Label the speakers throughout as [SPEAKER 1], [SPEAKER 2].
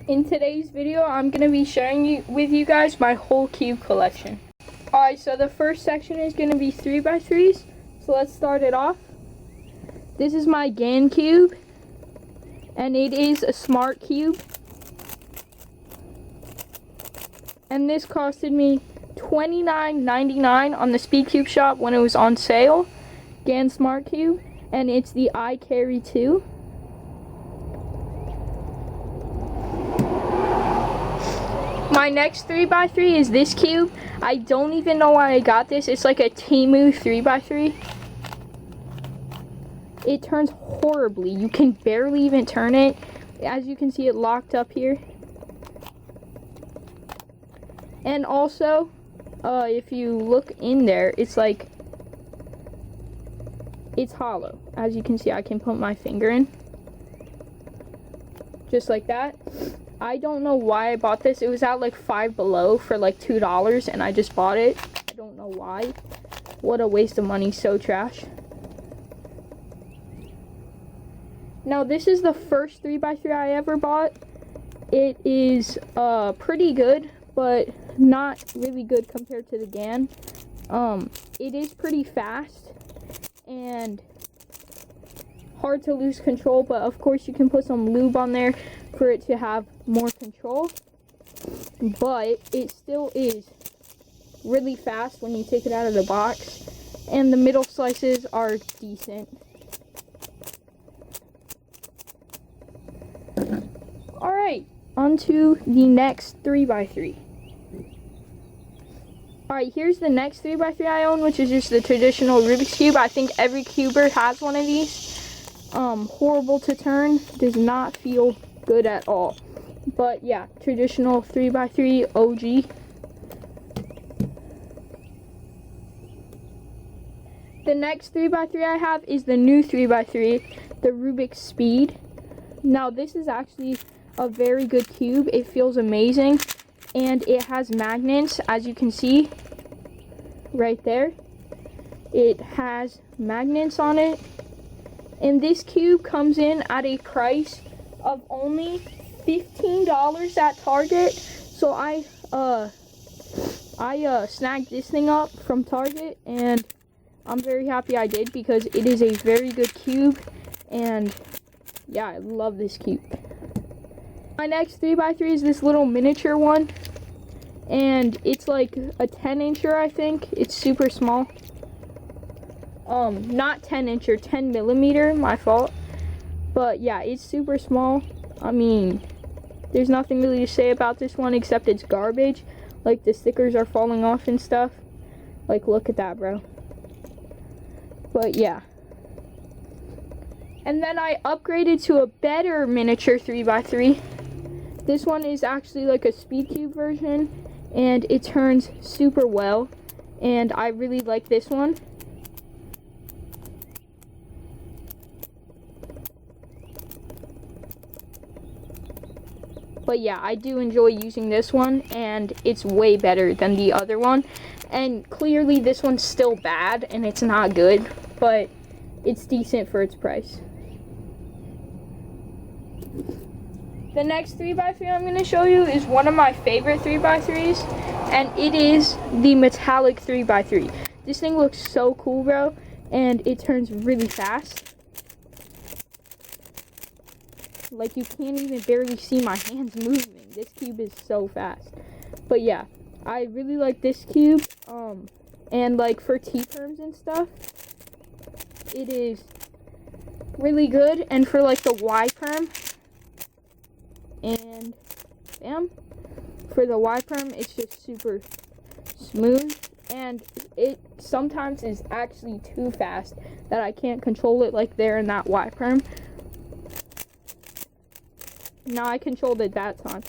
[SPEAKER 1] In today's video, I'm going to be sharing with you guys my whole cube collection. Alright, so the first section is going to be 3x3s. So let's start it off. This is my GAN cube, and it is a smart cube. And this costed me $29.99 on the Speedcube shop when it was on sale. GAN Smart Cube, and it's the iCarry 2. My next 3x3 is this cube. I don't even know why I got this. It's like a Temu 3x3. It turns horribly. You can barely even turn it. As you can see, it locked up here. And also, if you look in there, it's like, it's hollow. As you can see, I can put my finger in. Just like that. I don't know why I bought this. It was at like Five Below for like $2 and I just bought it. I don't know why. What a waste of money. So trash. Now this is the first 3x3 I ever bought. It is pretty good, but not really good compared to the GAN. It is pretty fast and hard to lose control, but of course you can put some lube on there for it to have more control, but it still is really fast when you take it out of the box, and the middle slices are decent. Alright, on to the next 3x3. Alright, here's the next 3x3 I own, which is just the traditional Rubik's Cube. I think every cuber has one of these. Horrible to turn, does not feel good at all. But yeah, traditional 3x3 OG. The next 3x3 I have is the new 3x3, the Rubik's Speed. Now this is actually a very good cube. It feels amazing. And it has magnets, as you can see right there. It has magnets on it. And this cube comes in at a price of only $15 at Target. So I snagged this thing up from Target, and I'm very happy I did because it is a very good cube. And yeah, I love this cube. My next 3x3 is this little miniature one, and it's like a 10-incher, I think. It's super small. Not 10-incher, 10mm, my fault. But yeah, it's super small. I mean, there's nothing really to say about this one except it's garbage. Like, the stickers are falling off and stuff. Like, look at that, bro. But yeah. And then I upgraded to a better miniature 3x3. This one is actually like a Speedcube version, and it turns super well, and I really like this one. But yeah, I do enjoy using this one, and it's way better than the other one. And clearly this one's still bad, and it's not good, but it's decent for its price. The next 3x3 I'm going to show you is one of my favorite 3x3s, and it is the metallic 3x3. This thing looks so cool, bro, and it turns really fast. Like, you can't even barely see my hands moving. This cube is so fast. But yeah, I really like this cube, and like for T-perms and stuff, it is really good. And for like the Y-perm, and bam, for the Y-perm, it's just super smooth, and it sometimes is actually too fast that I can't control it like there in that Y-perm. Now I controlled it that time,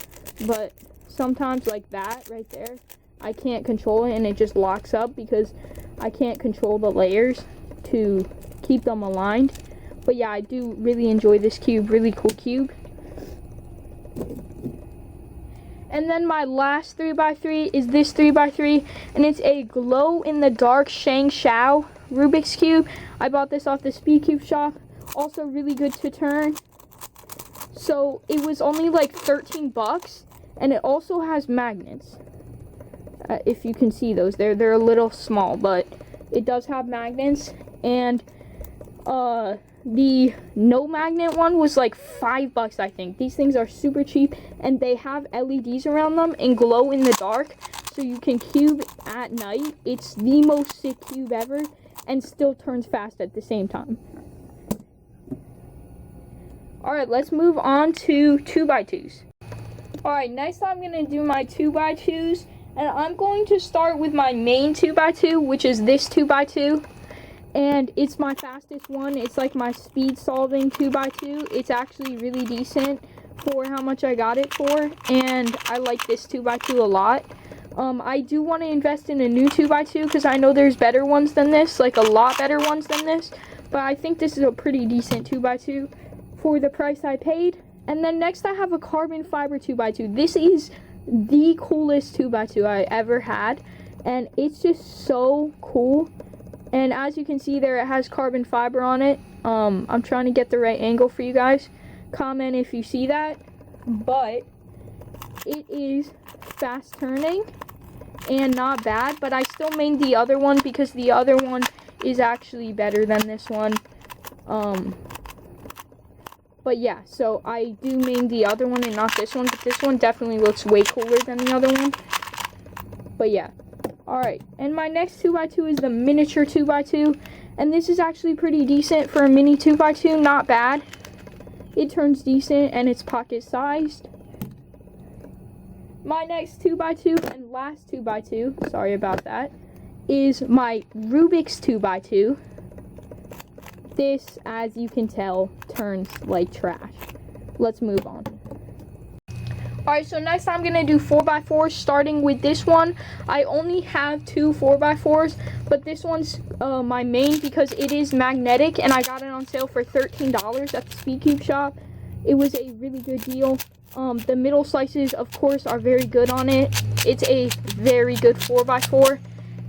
[SPEAKER 1] but sometimes like that right there, I can't control it and it just locks up because I can't control the layers to keep them aligned. But yeah, I do really enjoy this cube, really cool cube. And then my last 3x3 is this 3x3, and it's a glow-in-the-dark ShengShou Rubik's Cube. I bought this off the Speedcube shop. Also really good to turn. So it was only like 13 bucks, and it also has magnets. If you can see those, they're a little small, but it does have magnets. And the no magnet one was like 5 bucks, I think. These things are super cheap, and they have LEDs around them and glow in the dark, so you can cube at night. It's the most sick cube ever, and still turns fast at the same time. Alright, let's move on to 2x2s. Alright, next I'm going to do my 2x2s, and I'm going to start with my main 2x2, which is this 2x2. And it's my fastest one. It's like my speed solving 2x2. It's actually really decent for how much I got it for, and I like this 2x2 a lot. I do want to invest in a new 2x2 because I know there's better ones than this, like a lot better ones than this, but I think this is a pretty decent 2x2 for the price I paid. And then next I have a carbon fiber 2x2. This is the coolest 2x2 I ever had, and it's just so cool. And as you can see there, it has carbon fiber on it. I'm trying to get the right angle for you guys. Comment if you see that. But it is fast turning and not bad. But I still made the other one because the other one is actually better than this one. But yeah, so I do main the other one and not this one. But this one definitely looks way cooler than the other one. But yeah. Alright, and my next 2x2 is the miniature 2x2, and this is actually pretty decent for a mini 2x2, not bad. It turns decent, and it's pocket sized. My next 2x2, and last 2x2, sorry about that, is my Rubik's 2x2. This, as you can tell, turns like trash. Let's move on. Alright, so next I'm going to do 4x4s, starting with this one. I only have 2 4x4s, but this one's my main because it is magnetic, and I got it on sale for $13 at the SpeedCube shop. It was a really good deal. The middle slices, of course, are very good on it. It's a very good 4x4.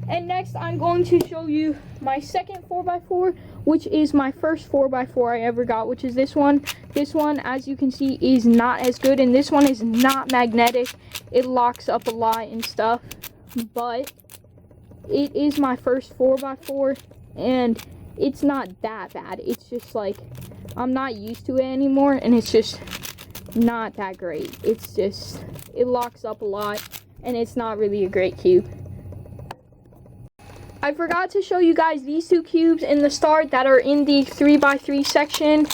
[SPEAKER 1] And next I'm going to show you my second 4x4, which is my first 4x4 I ever got, which is this one. This one, as you can see, is not as good, and this one is not magnetic. It locks up a lot and stuff, but it is my first 4x4, and it's not that bad. It's just like, I'm not used to it anymore, and it's just not that great. It's just, it locks up a lot, and it's not really a great cube. I forgot to show you guys these 2 cubes in the start that are in the 3x3 section.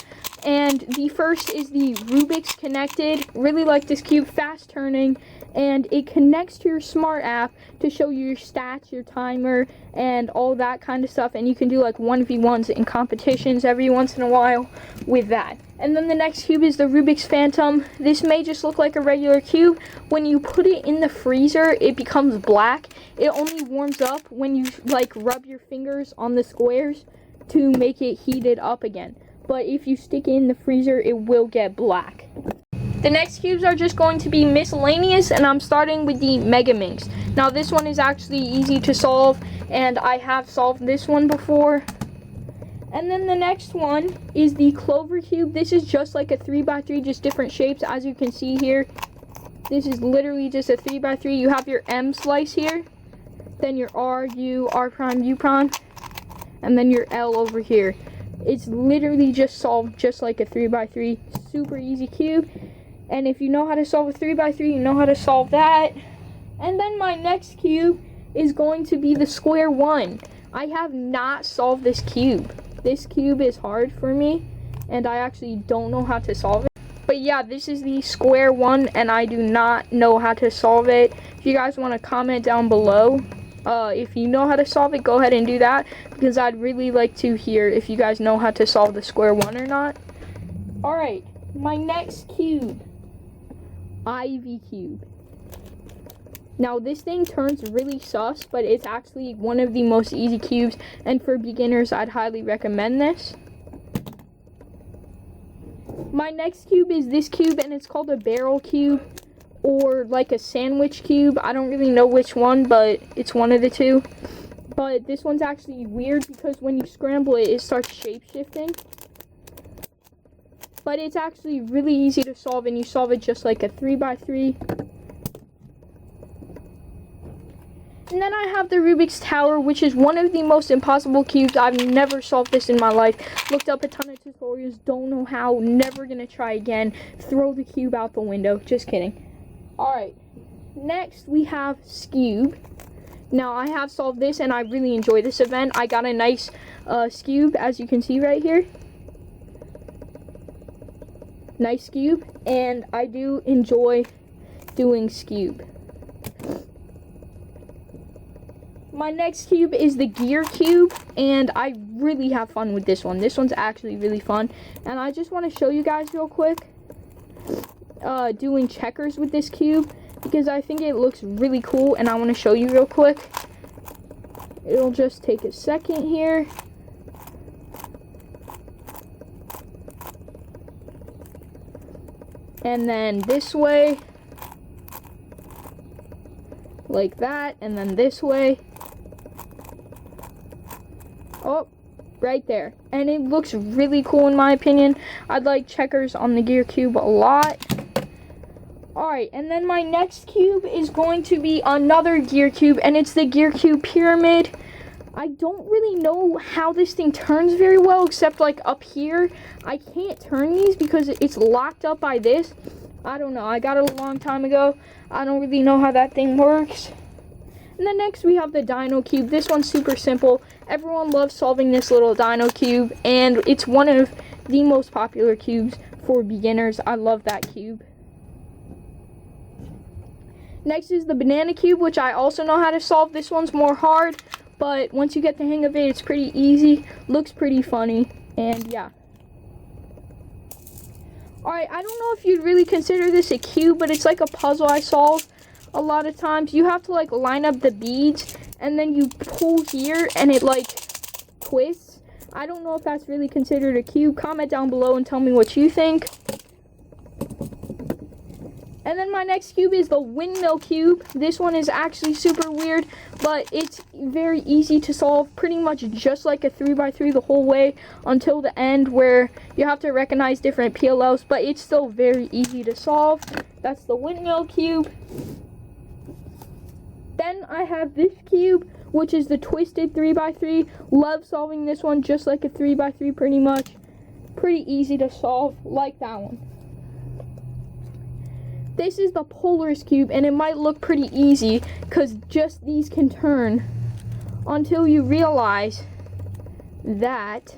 [SPEAKER 1] And the first is the Rubik's Connected. Really like this cube, fast turning, and it connects to your smart app to show you your stats, your timer, and all that kind of stuff. And you can do like 1v1s in competitions every once in a while with that. And then the next cube is the Rubik's Phantom. This may just look like a regular cube. When you put it in the freezer, it becomes black. It only warms up when you like rub your fingers on the squares to make it heated up again. But if you stick it in the freezer, it will get black. The next cubes are just going to be miscellaneous, and I'm starting with the Mega Minx. Now this one is actually easy to solve, and I have solved this one before. And then the next one is the Clover Cube. This is just like a 3x3, just different shapes, as you can see here. This is literally just a 3x3. You have your M slice here, then your R, U, R prime, U prime, and then your L over here. It's literally just solved just like a 3x3. Super easy cube. And if you know how to solve a 3x3, you know how to solve that. And then my next cube is going to be the Square 1. I have not solved this cube. This cube is hard for me, and I actually don't know how to solve it. But yeah, this is the Square 1, and I do not know how to solve it. If you guys want to comment down below, if you know how to solve it, go ahead and do that, because I'd really like to hear if you guys know how to solve the Square 1 or not. Alright, my next cube, Ivy Cube. Now this thing turns really sus, but it's actually one of the most easy cubes, and for beginners I'd highly recommend this. My next cube is this cube, and it's called a barrel cube, or like a sandwich cube. I don't really know which one, but it's one of the two. But this one's actually weird because when you scramble it, it starts shape-shifting. but it's actually really easy to solve, and you solve it just like a 3x3. And then I have the Rubik's Tower, which is one of the most impossible cubes. I've never solved this in my life. Looked up a ton of tutorials, don't know how, never gonna try again. Throw the cube out the window, just kidding. Alright, next we have Skewb. Now I have solved this and I really enjoy this event. I got a nice Skewb, as you can see right here. Nice Skewb, and I do enjoy doing Skewb. My next cube is the Gear Cube, and I really have fun with this one. This one's actually really fun, and I just want to show you guys real quick doing checkers with this cube, because I think it looks really cool, and I want to show you real quick. It'll just take a second here. And then this way, like that, and then this way. Oh, right there. And it looks really cool in my opinion. I like checkers on the Gear Cube a lot. Alright, and then my next cube is going to be another Gear Cube, and it's the Gear Cube Pyramid. I don't really know how this thing turns very well, except like up here. I can't turn these because it's locked up by this. I don't know. I got it a long time ago. I don't really know how that thing works. And then next we have the Dino Cube. This one's super simple. Everyone loves solving this little Dino Cube, and it's one of the most popular cubes for beginners. I love that cube. Next is the Banana Cube, which I also know how to solve. This one's more hard, but once you get the hang of it, it's pretty easy. Looks pretty funny, and yeah. Alright, I don't know if you'd really consider this a cube, but it's like a puzzle I solve a lot of times. You have to like line up the beads, and then you pull here, and it like twists. I don't know if that's really considered a cube. Comment down below and tell me what you think. And then my next cube is the Windmill Cube. This one is actually super weird, but it's very easy to solve, pretty much just like a 3x3 the whole way until the end, where you have to recognize different PLLs, but it's still very easy to solve. That's the Windmill Cube. Then I have this cube, which is the Twisted 3x3. Love solving this one just like a 3x3 pretty much. Pretty easy to solve, like that one. This is the Polaris Cube, and it might look pretty easy because just these can turn until you realize that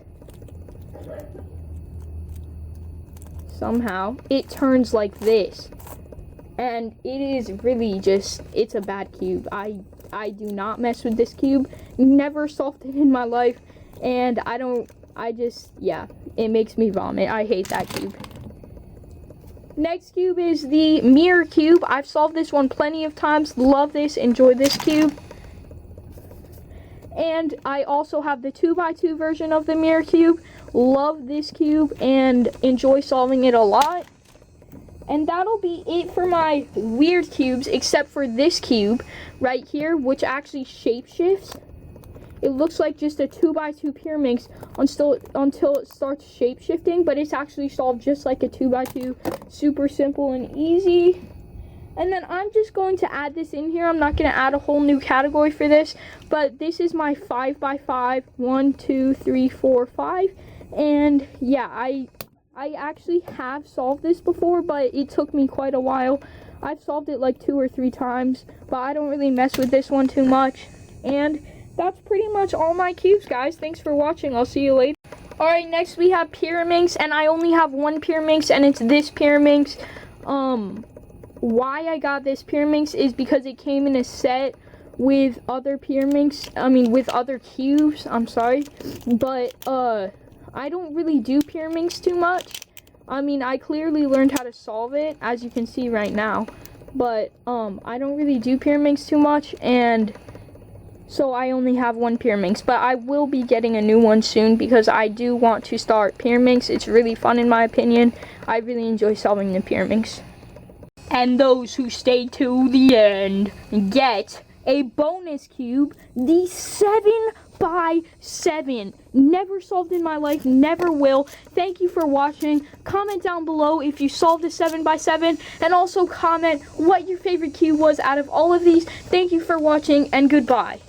[SPEAKER 1] somehow it turns like this. And it is really just, it's a bad cube. I do not mess with this cube. Never solved it in my life, and yeah, it makes me vomit. I hate that cube. Next cube is the Mirror Cube. I've solved this one plenty of times. Love this, enjoy this cube. And I also have the 2x2 version of the Mirror Cube. Love this cube and enjoy solving it a lot. And that'll be it for my weird cubes, except for this cube right here, which actually shapeshifts. It looks like just a 2x2 Pyraminx until it starts shape-shifting, but it's actually solved just like a 2x2. Super simple and easy. And then I'm just going to add this in here. I'm not going to add a whole new category for this, but this is my 5x5, 1, 2, 3, 4, 5. And yeah, I actually have solved this before, but it took me quite a while. I've solved it like 2 or 3 times, but I don't really mess with this one too much. And that's pretty much all my cubes, guys. Thanks for watching. I'll see you later. Alright, next we have Pyraminx, and I only have one Pyraminx, and it's this Pyraminx. Why I got this Pyraminx is because it came in a set with other Pyraminx, with other cubes, I'm sorry. But, I don't really do Pyraminx too much. I clearly learned how to solve it, as you can see right now. But, I don't really do Pyraminx too much, and so I only have one Pyraminx, but I will be getting a new one soon because I do want to start Pyraminx. It's really fun in my opinion. I really enjoy solving the Pyraminx. And those who stay to the end get a bonus cube, the 7x7. Never solved in my life, never will. Thank you for watching. Comment down below if you solved a 7x7, and also comment what your favorite cube was out of all of these. Thank you for watching, and goodbye.